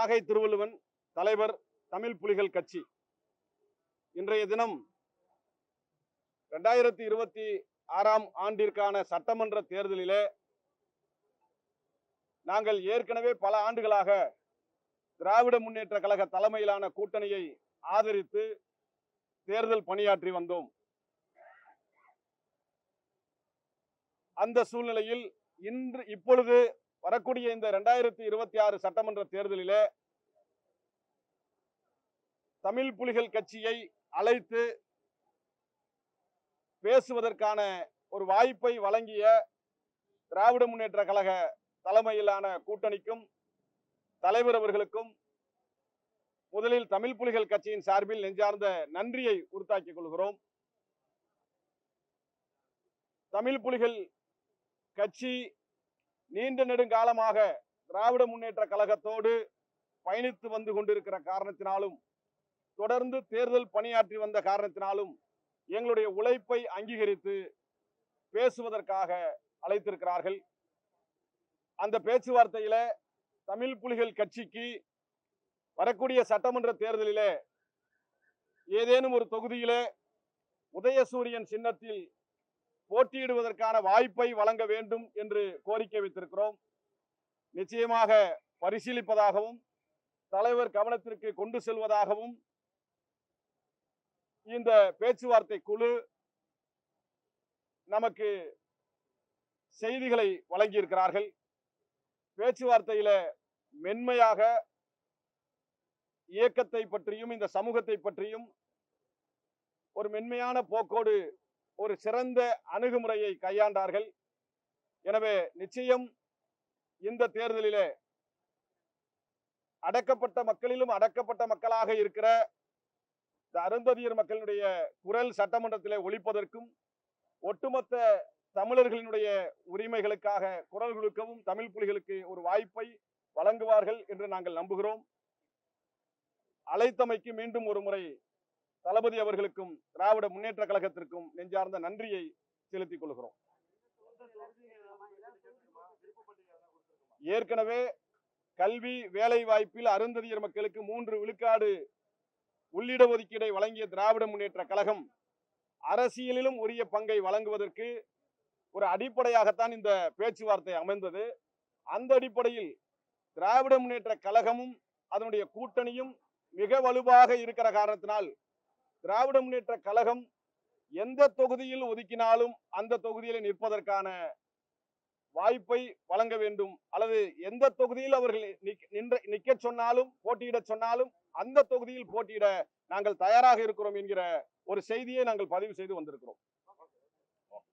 நாகை திருவள்ளுவன், தலைவர், தமிழ் புலிகள் கட்சி. இன்றைய தினம் 2026ஆம் ஆண்டிற்கான சட்டமன்ற தேர்தலிலே நாங்கள் ஏற்கனவே பல ஆண்டுகளாக திராவிட முன்னேற்ற கழக தலைமையிலான கூட்டணியை ஆதரித்து தேர்தல் பணியாற்றி வந்தோம். அந்த சூழ்நிலையில் இப்பொழுது வரக்கூடிய இந்த 2026 சட்டமன்ற தேர்தலிலே தமிழ் புலிகள் கட்சியை அழைத்து பேசுவதற்கான ஒரு வாய்ப்பை வழங்கிய திராவிட முன்னேற்ற கழக தலைமையிலான கூட்டணிக்கும் தலைவர் அவர்களுக்கும் முதலில் தமிழ் புலிகள் கட்சியின் சார்பில் நெஞ்சார்ந்த நன்றியை உரித்தாக்கிக் கொள்கிறோம். தமிழ் புலிகள் கட்சி நீண்ட நெடுங்காலமாக திராவிட முன்னேற்ற கழகத்தோடு பயணித்து வந்து கொண்டிருக்கிற காரணத்தினாலும் தொடர்ந்து தேர்தல் பணியாற்றி வந்த காரணத்தினாலும் எங்களுடைய உழைப்பை அங்கீகரித்து பேசுவதற்காக அழைத்திருக்கிறார்கள். அந்த பேச்சுவார்த்தையில தமிழ் புலிகள் கட்சிக்கு வரக்கூடிய சட்டமன்ற தேர்தலிலே ஏதேனும் ஒரு தொகுதியிலே உதயசூரியன் சின்னத்தில் போட்டியிடுவதற்கான வாய்ப்பை வழங்க வேண்டும் என்று கோரிக்கை வைத்திருக்கிறோம். நிச்சயமாக பரிசீலிப்பதாகவும் தலைவர் கவனத்திற்கு கொண்டு செல்வதாகவும் இந்த பேச்சுவார்த்தை குழு நமக்கு செய்திகளை வழங்கியிருக்கிறார்கள். பேச்சுவார்த்தையில மென்மையாக இயக்கத்தை பற்றியும் இந்த சமூகத்தை பற்றியும் ஒரு மென்மையான போக்கோடு ஒரு சிறந்த அணுகுமுறையை கையாண்டார்கள். எனவே நிச்சயம் இந்த தேர்தலிலே அடக்கப்பட்ட மக்களிலும் அடக்கப்பட்ட மக்களாக இருக்கிற இந்த அருந்ததியர் மக்களுடைய குரல் சட்டமன்றத்திலே ஒலிப்பதற்கும் ஒட்டுமொத்த தமிழர்களினுடைய உரிமைகளுக்காக குரல் கொடுக்கவும் தமிழ் புலிகளுக்கு ஒரு வாய்ப்பை வழங்குவார்கள் என்று நாங்கள் நம்புகிறோம். அழைத்தமைக்கு மீண்டும் ஒரு முறை தளபதி அவர்களுக்கும் திராவிட முன்னேற்ற கழகத்திற்கும் நெஞ்சார்ந்த நன்றியை செலுத்திக் கொள்கிறோம். ஏற்கனவே கல்வி வேலை வாய்ப்பில் அருந்ததியர் மக்களுக்கு 3 விழுக்காடு உள்ளிட ஒதுக்கீடை வழங்கிய திராவிட முன்னேற்ற கழகம் அரசியலிலும் உரிய பங்கை வழங்குவதற்கு ஒரு அடிப்படையாகத்தான் இந்த பேச்சுவார்த்தை அமைந்தது. அந்த அடிப்படையில் திராவிட முன்னேற்ற கழகமும் அதனுடைய கூட்டணியும் மிக வலுவாக இருக்கிற காரணத்தினால் திராவிட முன்னேற்ற கழகம் எந்த தொகுதியில் ஒதுக்கினாலும் அந்த தொகுதியில் நிற்பதற்கான வாய்ப்பை வழங்க வேண்டும், அல்லது எந்த தொகுதியில் அவர்கள் நிற்க சொன்னாலும் போட்டியிட சொன்னாலும் அந்த தொகுதியில் போட்டியிட நாங்கள் தயாராக இருக்கிறோம் என்கிற ஒரு செய்தியை நாங்கள் பதிவு செய்து வந்திருக்கிறோம்.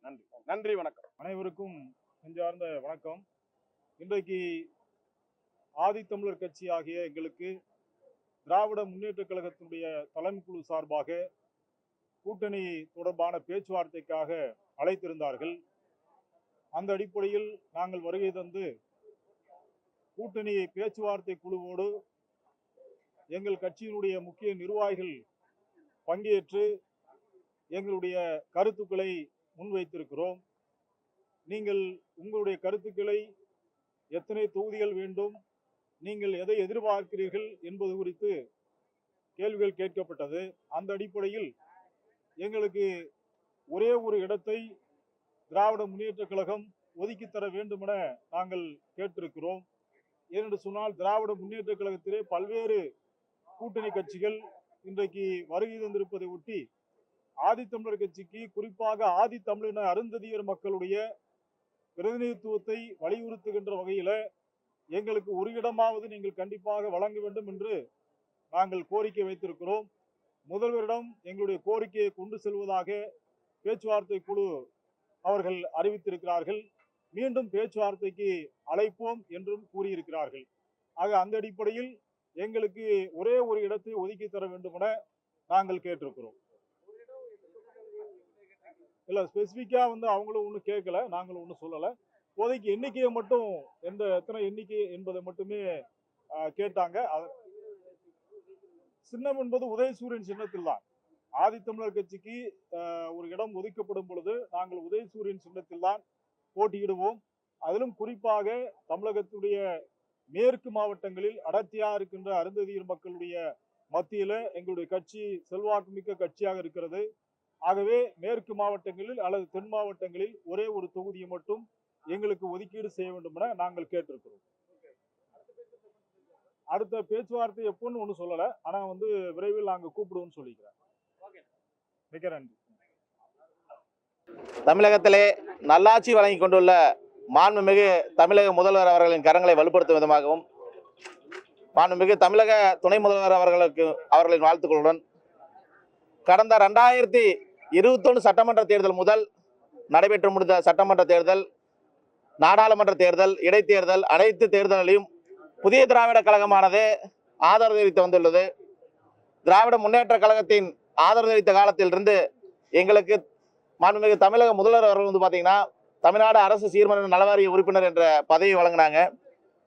நன்றி. நன்றி, வணக்கம். அனைவருக்கும் நெஞ்சார்ந்த வணக்கம். இன்றைக்கு ஆதித்தமிழர் கட்சி ஆகிய எங்களுக்கு திராவிட முன்னேற்ற கழகத்தினுடைய தலைமை குழு சார்பாக கூட்டணி தொடர்பான பேச்சுவார்த்தைக்காக அழைத்திருந்தார்கள். அந்த அடிப்படையில் நாங்கள் வருகை தந்து கூட்டணி பேச்சுவார்த்தை குழுவோடு எங்கள் கட்சியினுடைய முக்கிய நிர்வாகிகள் பங்கேற்று எங்களுடைய கருத்துக்களை முன்வைத்திருக்கிறோம். நீங்கள் உங்களுடைய கருத்துக்களை எத்தனை தொகுதிகள் வேண்டும், நீங்கள் எதை எதிர்பார்க்கிறீர்கள் என்பது குறித்து கேள்விகள் கேட்கப்பட்டது. அந்த அடிப்படையில் எங்களுக்கு ஒரே ஒரு இடத்தை திராவிட முன்னேற்ற கழகம் ஒதுக்கி தர வேண்டும் என நாங்கள் கேட்டிருக்கிறோம். ஏனென்று சொன்னால் திராவிட முன்னேற்ற கழகத்திலே பல்வேறு கூட்டணி கட்சிகள் இன்றைக்கு வருகை தந்திருப்பதை ஒட்டி ஆதித்தமிழர் கட்சிக்கு, குறிப்பாக ஆதித்தமிழின அருந்ததியர் மக்களுடைய பிரதிநிதித்துவத்தை வலியுறுத்துகின்ற வகையில எங்களுக்கு ஒரு இடமாவது நீங்கள் கண்டிப்பாக வழங்க வேண்டும் என்று நாங்கள் கோரிக்கை வைத்திருக்கிறோம். முதல்வரிடம் எங்களுடைய கோரிக்கையை கொண்டு செல்வதாக பேச்சுவார்த்தை குழு அவர்கள் அறிவித்திருக்கிறார்கள். மீண்டும் பேச்சுவார்த்தைக்கு அழைப்போம் என்றும் கூறியிருக்கிறார்கள். ஆக அந்த அடிப்படையில் எங்களுக்கு ஒரே ஒரு இடத்தை ஒதுக்கி தர வேண்டும் என நாங்கள் கேட்டிருக்கிறோம். இல்ல ஸ்பெசிபிக்கா அவங்களும் ஒன்றும் கேட்கல, நாங்களும் ஒன்றும் சொல்லலை. இப்போதைக்கு எண்ணிக்கையை மட்டும் எத்தனை எண்ணிக்கை என்பதை மட்டுமே கேட்டாங்க. சின்னம் என்பது உதயசூரியன் சின்னத்தில் தான். ஆதித்தமிழர் கட்சிக்கு ஒரு இடம் ஒதுக்கப்படும் பொழுது நாங்கள் உதயசூரியன் சின்னத்தில் தான் போட்டியிடுவோம். அதிலும் குறிப்பாக தமிழகத்துடைய மேற்கு மாவட்டங்களில் அடர்த்தியா இருக்கின்ற அருந்ததியர் மக்களுடைய மத்தியில எங்களுடைய கட்சி செல்வாக்குமிக்க கட்சியாக இருக்கிறது. ஆகவே மேற்கு மாவட்டங்களில் அல்லது தென் மாவட்டங்களில் ஒரே ஒரு தொகுதியை மட்டும் எங்களுக்கு ஒதுக்கீடு செய்ய வேண்டும் என நாங்கள் கேட்டிருக்கிறோம். அடுத்த பேச்சுவார்த்தை எப்போன்னு ஒன்றும் சொல்லலை, ஆனால் விரைவில் நாங்கள் கூப்பிடுவோம்னு சொல்லிக்கிறேன். மிக நன்றி. தமிழகத்திலே நல்லாட்சி வழங்கி கொண்டுள்ள மாண்புமிகு தமிழக முதல்வர் அவர்களின் கரங்களை வலுப்படுத்தும் விதமாகவும் மாண்புமிகு தமிழக துணை முதல்வர் அவர்களின் வாழ்த்துக்களுடன் கடந்த 2021 சட்டமன்ற தேர்தல் முதல் நடைபெற்று முடிந்த சட்டமன்ற தேர்தல், நாடாளுமன்ற தேர்தல், இடைத்தேர்தல் அனைத்து தேர்தல்களையும் புதிய திராவிட கழகமானது ஆதரவு தெரிவித்து வந்துள்ளது. திராவிட முன்னேற்ற கழகத்தின் ஆதரவு தெரிவித்த காலத்திலிருந்து எங்களுக்கு மாண்புமிகு தமிழக முதல்வர் அவர்கள் பார்த்தீங்கன்னா தமிழ்நாடு அரசு சீர்மன்ற நலவாரிய உறுப்பினர் என்ற பதவி வழங்கினாங்க.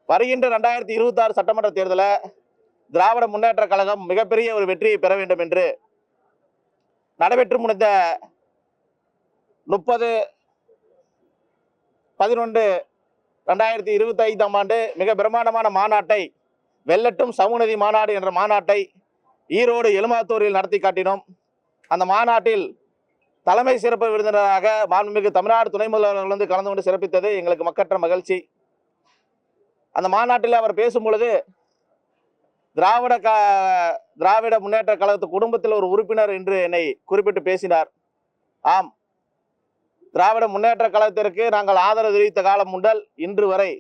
வருகின்ற 2026 சட்டமன்ற தேர்தலில் திராவிட முன்னேற்ற கழகம் மிகப்பெரிய ஒரு வெற்றியை பெற வேண்டும் என்று நடைபெற்று முடிந்த 30/11/2025 மிக பிரம்மாண்டமான மாநாட்டை வெள்ளட்டும் சமூகநீதி மாநாடு என்ற மாநாட்டை ஈரோடு எலுமாத்தூரில் நடத்தி காட்டினோம். அந்த மாநாட்டில் தலைமை சிறப்பு விருந்தினராக மாண்புமிகு தமிழ்நாடு துணை முதல்வர்கள் கலந்து கொண்டு சிறப்பித்தது எங்களுக்கு மக்கற்ற மகிழ்ச்சி. அந்த மாநாட்டில் அவர் பேசும் பொழுது திராவிட முன்னேற்ற கழகத்து குடும்பத்தில் ஒரு உறுப்பினர் என்று என்னை குறிப்பிட்டு பேசினார். ஆம், திராவிட முன்னேற்ற கழகத்திற்கு நாங்கள் ஆதரவு தெரிவித்த காலம் முதல் இன்று வரை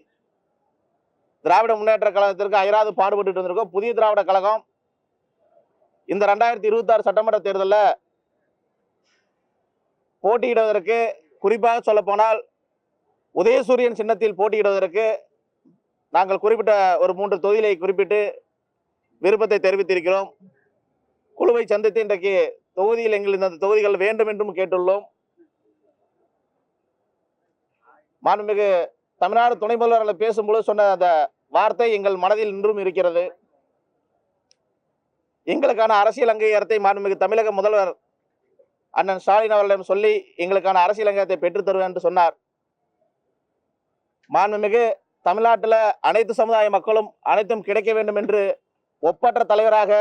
திராவிட முன்னேற்ற கழகத்திற்கு அயராது பாடுபட்டு இருந்திருக்கோம். புதிய திராவிட கழகம் இந்த 2026 சட்டமன்ற தேர்தலில் போட்டியிடுவதற்கு, குறிப்பாக சொல்ல போனால் உதயசூரியன் சின்னத்தில் போட்டியிடுவதற்கு நாங்கள் குறிப்பிட்ட ஒரு 3 தொகுதிகளை குறிப்பிட்டு விருப்பத்தை தெரிவித்திருக்கிறோம். குழுவை சந்தித்து இன்றைக்கு தொகுதியில் எங்களுக்கு இந்த தொகுதிகள் வேண்டும் என்றும் கேட்டுள்ளோம். மாண்புமிகு தமிழ்நாடு துணை முதல்வர்கள் பேசும்போது சொன்ன அந்த வார்த்தை எங்கள் மனதில் இன்றும் இருக்கிறது. எங்களுக்கான அரசியல் அங்கீகாரத்தை மாண்புமிகு தமிழக முதல்வர் அண்ணன் ஸ்டாலின் அவர்களிடம் சொல்லி எங்களுக்கான அரசியல் அங்கீகாரத்தை பெற்றுத் தருவேன் என்று சொன்னார். மாண்புமிகு தமிழ்நாட்டில் அனைத்து சமுதாய மக்களும் அனைத்தும் கிடைக்க வேண்டும் என்று ஒப்பற்ற தலைவராக,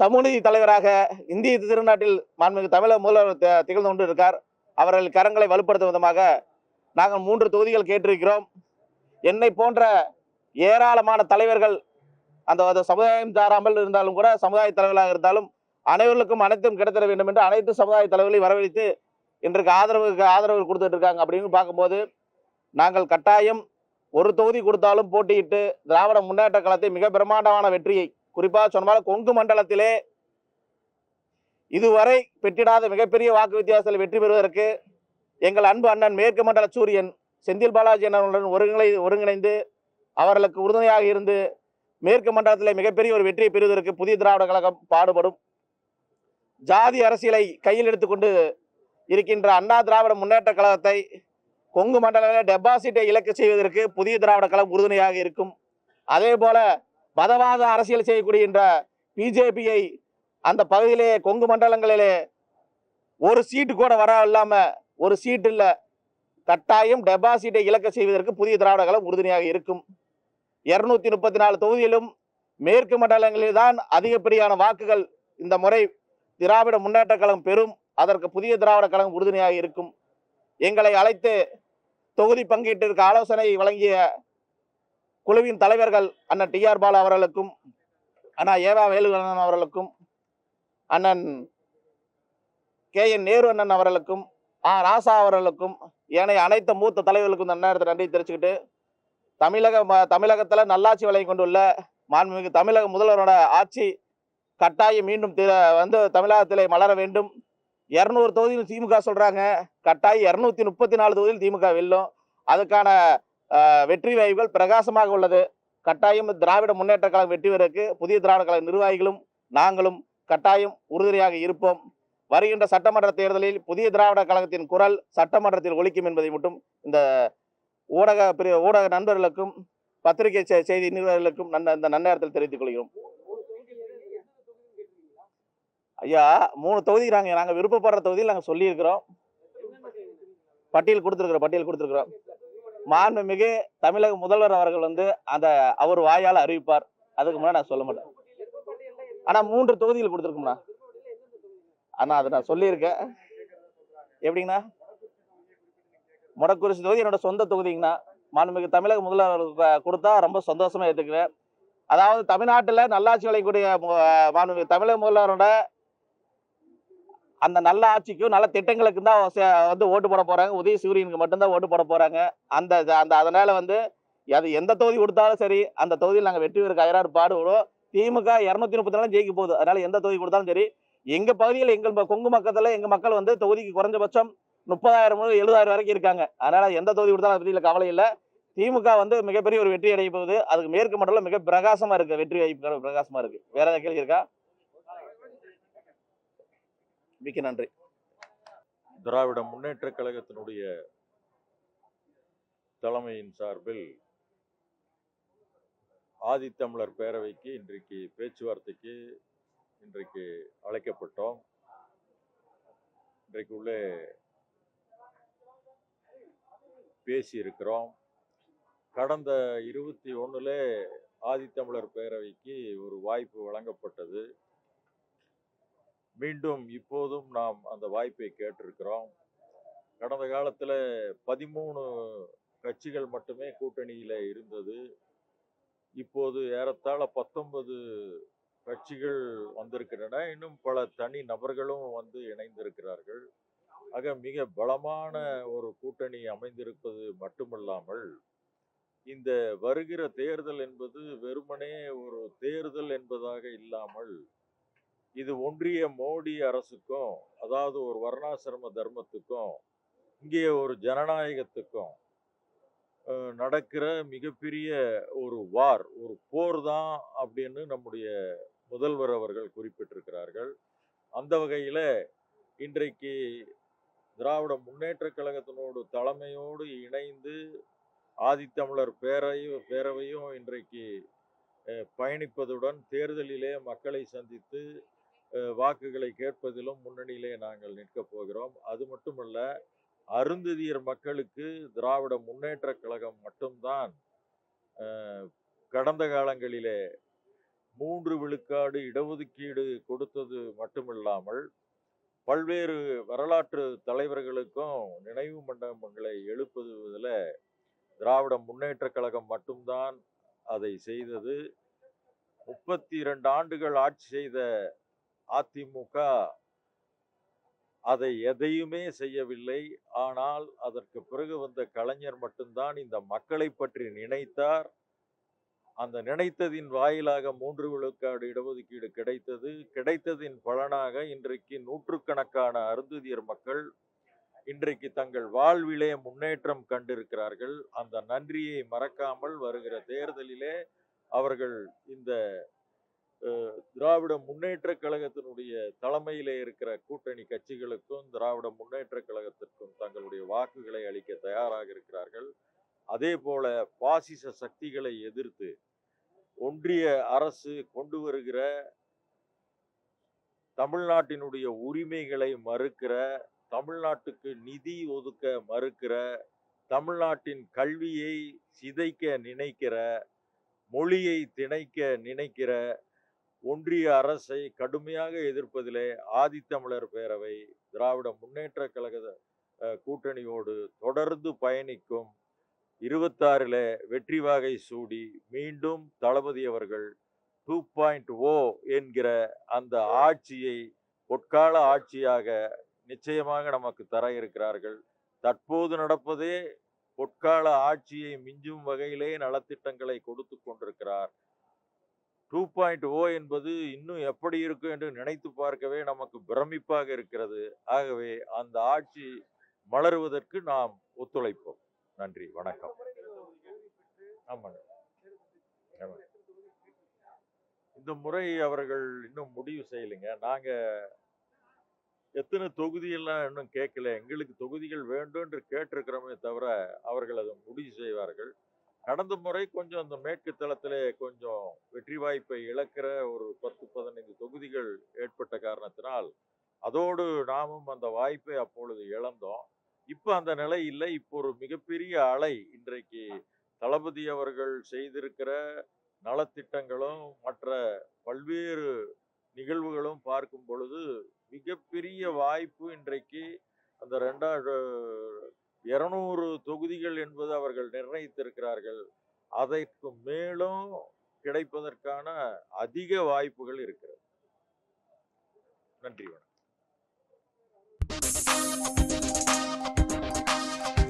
சமூகநீதி தலைவராக இந்திய திருநாட்டில் மாண்புமிகு தமிழக முதல்வர் திகழ்ந்து கொண்டு இருக்கார். அவர்கள் கரங்களை வலுப்படுத்தும் விதமாக நாங்கள் 3 தொகுதிகள் கேட்டிருக்கிறோம். என்னை போன்ற ஏராளமான தலைவர்கள் அந்த சமுதாயம் சாராமல் இருந்தாலும் கூட, சமுதாய தலைவர்களாக இருந்தாலும் அனைவருக்கும் அனைத்தும் கிடைத்தர வேண்டும் என்று அனைத்து சமுதாய தலைவர்களையும் வரவழைத்து இன்றைக்கு ஆதரவு கொடுத்துட்டு இருக்காங்க. அப்படின்னு பார்க்கும்போது நாங்கள் கட்டாயம் ஒரு தொகுதி கொடுத்தாலும் போட்டியிட்டு திராவிட முன்னேற்ற கழகத்தை மிக பிரம்மாண்டமான வெற்றியை, குறிப்பாக சொன்னால் கொங்கு மண்டலத்திலே இதுவரை பெற்றிடாத மிகப்பெரிய வாக்கு வித்தியாசத்தில் வெற்றி பெறுவதற்கு எங்கள் அன்பு அண்ணன் மேற்கு மண்டல சூரியன் செந்தில் பாலாஜி அண்ணனுடன் ஒருங்கிணைந்து அவர்களுக்கு உறுதுணையாக இருந்து மேற்கு மண்டலத்தில் மிகப்பெரிய ஒரு வெற்றியை பெறுவதற்கு புதிய திராவிட கழகம் பாடுபடும். ஜாதி அரசியலை கையில் எடுத்துக்கொண்டு இருக்கின்ற அண்ணா திராவிட முன்னேற்ற கழகத்தை கொங்கு மண்டலங்களில் டெபாசிட்டை இலக்கு செய்வதற்கு புதிய திராவிட கழகம் உறுதுணையாக இருக்கும். அதே போல மதவாத அரசியல் செய்யக்கூடிய பிஜேபியை அந்த பகுதியிலே கொங்கு மண்டலங்களிலே ஒரு சீட்டு கூட வர இல்லாம, ஒரு சீட்டு இல்லை, கட்டாயம் டெபாசிட்டை இலக்க செய்வதற்கு புதிய திராவிட கழகம் உறுதுணையாக இருக்கும். 234 தொகுதியிலும் மேற்கு மண்டலங்களில் தான் அதிகப்படியான வாக்குகள் இந்த முறை திராவிட முன்னேற்ற கழகம் பெறும். அதற்கு புதிய திராவிட கழகம் உறுதுணையாக இருக்கும். எங்களை அழைத்து தொகுதி பங்கீட்டிற்கு ஆலோசனை வழங்கிய குழுவின் தலைவர்கள் அண்ணன் TR பாலா அவர்களுக்கும், அண்ணா ஏவா வேலுகண்ணன் அவர்களுக்கும், அண்ணன் KN நேரு அண்ணன் அவர்களுக்கும், ராசா அவர்களுக்கும், ஏனைய அனைத்து மூத்த தலைவர்களுக்கும் இந்த நேரத்தில் நன்றி தெரிவிச்சுக்கிட்டு, தமிழகத்தில் நல்லாட்சி வழங்கி கொண்டுள்ள மாண்புமிகு தமிழக முதல்வரோட ஆட்சி கட்டாயம் மீண்டும் தமிழகத்திலே மலர வேண்டும். 200 தொகுதியில் திமுக சொல்றாங்க, கட்டாயம் 234 தொகுதியில் திமுக வெல்லும். அதுக்கான வெற்றி வாய்ப்புகள் பிரகாசமாக உள்ளது. கட்டாயம் திராவிட முன்னேற்ற கழகம் வெற்றி பெறுவதற்கு புதிய திராவிட கழக நிர்வாகிகளும் நாங்களும் கட்டாயம் உறுதுணையாக இருப்போம். வருகின்ற சட்டமன்ற தேர்தலில் புதிய திராவிட கழகத்தின் குரல் சட்டமன்றத்தில் ஒலிக்கும் என்பதை மட்டும் இந்த ஊடக நண்பர்களுக்கும் பத்திரிகை செய்தி நிறுவனர்களுக்கும் இந்த நன்னேரத்தில் தெரிவித்துக் கொள்கிறோம். ஐயா, 3 தொகுதி நாங்கள் விருப்பப்படுற தொகுதியில் நாங்கள் சொல்லியிருக்கிறோம். பட்டியல் கொடுத்துருக்குறோம். மாண்புமிகு தமிழக முதல்வர் அவர்கள் வந்து அந்த அவர் வாயால் அறிவிப்பார். அதுக்கு முன்னாடி நான் சொல்ல மாட்டேன். ஆனா 3 தொகுதிகள் கொடுத்துருக்கோம்ண்ணா. அண்ணா அதை நான் சொல்லியிருக்கேன். எப்படிங்கண்ணா? மொடக்குறிச்சி தொகுதி என்னோட சொந்த தொகுதிங்கண்ணா. மாண்புமிகு தமிழக முதல்வர் கொடுத்தா ரொம்ப சந்தோஷமா ஏற்றுக்குவேன். அதாவது தமிழ்நாட்டில் நல்லாட்சி வழங்கக்கூடிய மாண்புமிகு தமிழக முதல்வரோட அந்த நல்ல ஆட்சிக்கும் நல்ல திட்டங்களுக்கும் தான் வந்து ஓட்டு போட போறாங்க. உதயசூரியனுக்கு மட்டும்தான் ஓட்டு போட போறாங்க. அதனால வந்து அது எந்த தொகுதி கொடுத்தாலும் சரி, அந்த தொகுதியில் நாங்கள் வெற்றி பெற அயராறு பாடுபடுவோம். திமுக 234 ஜெயிக்க போகுது. அதனால எந்த தொகுதி கொடுத்தாலும் சரி, எங்க பகுதியில் எங்கள் கொங்கு மக்கத்துல எங்க மக்கள் வந்து தொகுதிக்கு குறைஞ்சபட்சம் 30,000 முதல் 70,000 வரைக்கும் இருக்காங்க. அதனால எந்த தொகுதி கொடுத்தாலும் அதை பத்தி கவலை இல்லை. திமுக வந்து மிகப்பெரிய ஒரு வெற்றி அடைய போகுது. அதுக்கு மேற்கு மண்டலம் மிக பிரகாசமா இருக்கு. வெற்றி வாய்ப்பு பிரகாசமா இருக்கு. வேற ஏதாவது கேள்வி இருக்கா? மிக்க நன்றி. திராவிட முன்னேற்ற கழகத்தினுடைய தலைமையின் சார்பில் ஆதித்தமிழர் பேரவைக்கு இன்றைக்கு பேச்சுவார்த்தைக்கு அழைக்கப்பட்டோம். இன்றைக்கு உள்ளே பேசி இருக்கிறோம். கடந்த 21 ஆதித்தமிழர் பேரவைக்கு ஒரு வாய்ப்பு வழங்கப்பட்டது. மீண்டும் இப்போதும் நாம் அந்த வாய்ப்பை கேட்டிருக்கிறோம். கடந்த காலத்தில் 13 கட்சிகள் மட்டுமே கூட்டணியில் இருந்தது. இப்போது ஏறத்தாழ 19 கட்சிகள் வந்திருக்கின்றன. இன்னும் பல தனி நபர்களும் வந்து இணைந்திருக்கிறார்கள். ஆக மிக பலமான ஒரு கூட்டணி அமைந்திருப்பது மட்டுமல்லாமல், இந்த வருகிற தேர்தல் என்பது வெறுமனே ஒரு தேர்தல் என்பதாக இல்லாமல், இது ஒன்றிய மோடி அரசுக்கும், அதாவது ஒரு வர்ணாசிரம தர்மத்துக்கும், இங்கே ஒரு ஜனநாயகத்துக்கும் நடக்கிற மிகப்பெரிய ஒரு ஒரு போர் தான் அப்படின்னு நம்முடைய முதல்வர் அவர்கள் குறிப்பிட்டிருக்கிறார்கள். அந்த வகையில் இன்றைக்கு திராவிட முன்னேற்ற கழகத்தினோடு தலைமையோடு இணைந்து ஆதித்தமிழர் பேரவையும் இன்றைக்கு பயணிப்பதுடன் தேர்தலிலே மக்களை சந்தித்து வாக்குகளை கேட்பதிலும் முன்னணியிலே நாங்கள் நிற்கப் போகிறோம். அது மட்டுமல்ல, அருந்ததியர் மக்களுக்கு திராவிட முன்னேற்ற கழகம் மட்டும்தான் கடந்த காலங்களிலே 3 விழுக்காடு இடஒதுக்கீடு கொடுத்தது மட்டுமில்லாமல், பல்வேறு வரலாற்று தலைவர்களுக்கும் நினைவு மண்டபங்களை எழுப்புவதில் திராவிட முன்னேற்ற கழகம் மட்டும்தான் அதை செய்தது. 32 ஆண்டுகள் ஆட்சி செய்த அதிமுக அதை எதையுமே செய்யவில்லை. ஆனால் அதற்கு பிறகு வந்த கலைஞர் மட்டும்தான் இந்த மக்களை பற்றி நினைத்தார். அந்த நினைத்ததின் வாயிலாக 3 விழுக்காடு இடஒதுக்கீடு கிடைத்தது. கிடைத்ததின் பலனாக இன்றைக்கு நூற்றுக்கணக்கான அருந்ததியர் மக்கள் இன்றைக்கு தங்கள் வாழ்விலே முன்னேற்றம் கண்டிருக்கிறார்கள். அந்த நன்றியை மறக்காமல் வருகிற தேர்தலிலே அவர்கள் இந்த திராவிட முன்னேற்ற கழகத்தினுடைய தலைமையிலே இருக்கிற கூட்டணி கட்சிகளுக்கும் திராவிட முன்னேற்ற கழகத்திற்கும் தங்களுடைய வாக்குகளை அளிக்க தயாராக இருக்கிறார்கள். அதே போல பாசிச சக்திகளை எதிர்த்து ஒன்றிய அரசு கொண்டு வருகிற தமிழ்நாட்டினுடைய உரிமைகளை மறுக்கிற, தமிழ்நாட்டுக்கு நிதி ஒதுக்க மறுக்கிற, தமிழ்நாட்டின் கல்வியை சிதைக்க நினைக்கிற, மொழியை திணைக்க நினைக்கிற ஒன்றிய அரசை கடுமையாக எதிர்ப்பதிலே ஆதித்தமிழர் பேரவை திராவிட முன்னேற்ற கழக கூட்டணியோடு தொடர்ந்து பயணிக்கும். 26 வெற்றி வாகை சூடி மீண்டும் தளபதி அவர்கள் 2.0 என்கிற அந்த ஆட்சியை பொற்கால ஆட்சியாக நிச்சயமாக நமக்கு தர இருக்கிறார்கள். தற்போது நடப்பதே பொற்கால ஆட்சியை மிஞ்சும் வகையிலே நலத்திட்டங்களை கொடுத்து கொண்டிருக்கிறார். 2.0 என்பது இன்னும் எப்படி இருக்கும் என்று நினைத்து பார்க்கவே நமக்கு பிரமிப்பாக இருக்கிறது. ஆகவே அந்த ஆட்சி மலருவதற்கு நாம் ஒத்துழைப்போம். நன்றி, வணக்கம். ஆமாங்க, இந்த முறை அவர்கள் இன்னும் முடிவு செய்யலைங்க. நாங்க எத்தனை தொகுதியெல்லாம் இன்னும் கேட்கல. எங்களுக்கு தொகுதிகள் வேண்டும் என்று கேட்டிருக்கிறோமே தவிர அவர்கள் அதை முடிவு செய்வார்கள். கடந்த முறை கொஞ்சம் அந்த மேற்கு தளத்திலே கொஞ்சம் வெற்றி வாய்ப்பை இழக்கிற ஒரு 10-15 தொகுதிகள் ஏற்பட்ட காரணத்தினால் அதோடு நாமும் அந்த வாய்ப்பை அப்பொழுது இழந்தோம். இப்ப அந்த நிலை இல்லை. இப்போ ஒரு மிகப்பெரிய அலை இன்றைக்கு தளபதி அவர்கள் செய்திருக்கிற நலத்திட்டங்களும் மற்ற பல்வேறு நிகழ்வுகளும் பார்க்கும் பொழுது மிகப்பெரிய வாய்ப்பு இன்றைக்கு அந்த 200 தொகுதிகள் என்பது அவர்கள் நிர்ணயித்திருக்கிறார்கள். அதற்கு மேலும் கிடைப்பதற்கான அதிக வாய்ப்புகள் இருக்கிறது. நன்றி. வணக்கம்.